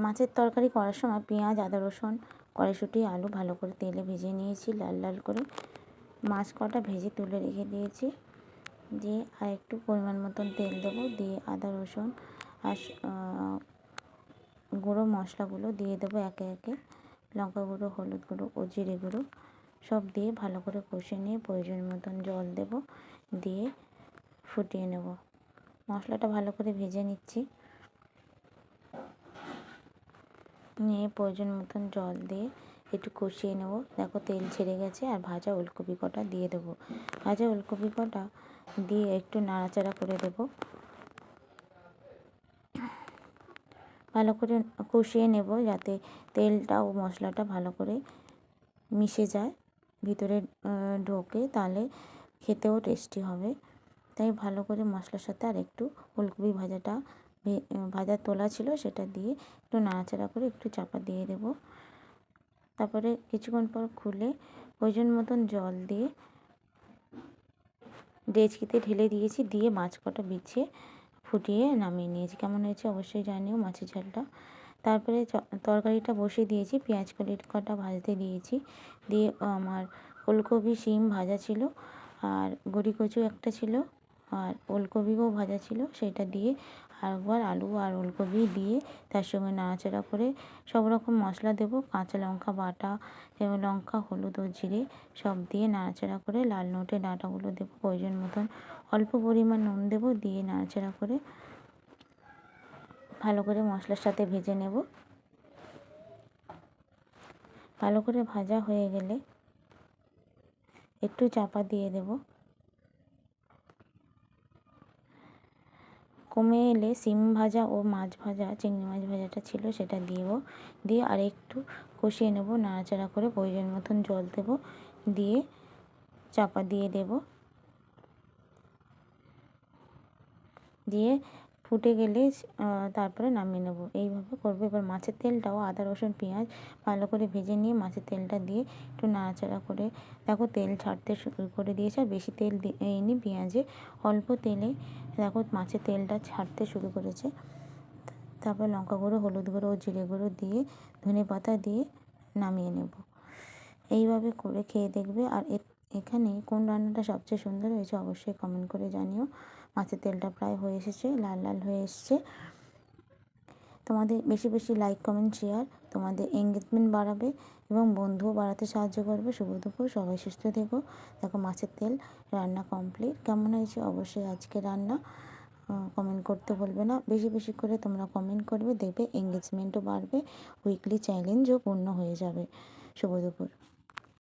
মাছের তরকারি করার সময় পেঁয়াজ, আদা, রসুন, কড়াইশুঁটি, আলু ভালো করে তেলে ভেজে নিয়েছি লাল লাল করে। মাছ কটা ভেজে তুলে রেখে দিয়েছি। দিয়ে আর একটু পরিমাণ মতন তেল দেবো, দিয়ে আদা, রসুন আর গুঁড়ো মশলাগুলো দিয়ে দেবো একে একে। লঙ্কা গুঁড়ো, হলুদ গুঁড়ো ও জিরে গুঁড়ো সব দিয়ে ভালো করে কষে নিয়ে প্রয়োজন মতন জল দেব, দিয়ে ফুটিয়ে নেব। মশলাটা ভালো করে ভেজে নিচ্ছি, নিয়ে প্রয়োজন মতন জল দিয়ে একটু কষিয়ে নেব। দেখো তেল ছেড়ে গেছে। আর ভাজা ওলকপি কটা দিয়ে দেবো। ভাজা ওলকপি কটা দিয়ে একটু নাড়াচাড়া করে দেব। ভালো করে কষিয়ে নেব যাতে তেলটা ও মশলাটা ভালো করে মিশে যায়, ভিতরে ঢোকে, তাহলে খেতেও টেস্টি হবে। তাই ভালো করে মশলার সাথে আর একটু ওলকপি ভাজা তোলা ছিল সেটা দিয়ে একটু নাড়াচাড়া করে একটু চাপা দিয়ে দেব। তারপরে কিছুক্ষণ পর খুলে প্রয়োজন মতন জল দিয়ে ডেচকিতে ঢেলে দিয়েছি, দিয়ে মাছ কটা বিছিয়ে ফুটিয়ে নামিয়ে নিয়েছি। কেমন হয়েছে অবশ্যই জানিও মাছের ঝালটা। তারপরে তরকারিটা বসিয়ে দিয়েছি, পেঁয়াজ কটা ভাজতে দিয়েছি। দিয়ে আমার ওলকপি শিম ভাজা ছিল, আর গড়ি কচু একটা ছিল, আর ওলকপিও ভাজা ছিল, সেটা দিয়ে আরেকবার আলু আর ওলকপি দিয়ে তার সঙ্গে নাড়াচাড়া করে সব রকম মশলা দেবো, কাঁচা লঙ্কা বাটা এবং লঙ্কা, হলুদ ও জিরে সব দিয়ে নাড়াচাড়া করে লাল নোটে ডাঁটাগুলো দেবো, প্রয়োজন মতন অল্প পরিমাণ নুন দেবো, দিয়ে নাড়াচাড়া করে ভালো করে মশলার সাথে ভেজে নেব। ভালো করে ভাজা হয়ে গেলে একটু চাপা দিয়ে দেব। কমে এলে শিম ভাজা ও মাছ ভাজা, চিংড়ি মাছ ভাজাটা ছিল সেটা দিয়ে আর একটু কষিয়ে নেব, নাড়াচাড়া করে প্রয়োজন মতন জল দেব, দিয়ে চাপা দিয়ে দেব। দিয়ে ফুটে গেলে তারপরে নামিয়ে নেব। এইভাবে করবো। এবার মাছের তেলটাও আদা, রসুন, পেঁয়াজ ভালো করে ভেজে নিয়ে মাছের তেলটা দিয়ে একটু নাড়াচাড়া করে দেখো তেল ছাড়তে শুরু করে দিয়েছে। আর বেশি তেল দিইনি পেঁয়াজে, অল্প তেলে দেখো মাছের তেলটা ছাড়তে শুরু করেছে। তারপর লঙ্কা গুঁড়ো, হলুদ গুঁড়ো ও জিরে গুঁড়ো দিয়ে ধনেপাতা দিয়ে নামিয়ে নেব। এইভাবে করে খেয়ে দেখবে। আর এখানে কোন রান্নাটা সবচেয়ে সুন্দর হয়েছে অবশ্যই কমেন্ট করে জানিও। মাছের তেলটা প্রায় হয়ে এসেছে, লাল লাল হয়ে এসছে। তোমাদের বেশি বেশি লাইক, কমেন্ট, শেয়ার তোমাদের এঙ্গেজমেন্ট বাড়াবে এবং বন্ধুও বাড়াতে সাহায্য করবে। শুভ দুপুর, সবাই সুস্থ থেকো। দেখো মাছের তেল রান্না কমপ্লিট। কেমন হয়েছে অবশ্যই আজকে রান্না কমেন্ট করতে বলবে না। বেশি বেশি করে তোমরা কমেন্ট করবে, দেখবে এঙ্গেজমেন্টও বাড়বে, উইকলি চ্যালেঞ্জও পূর্ণ হয়ে যাবে। শুভ দুপুর।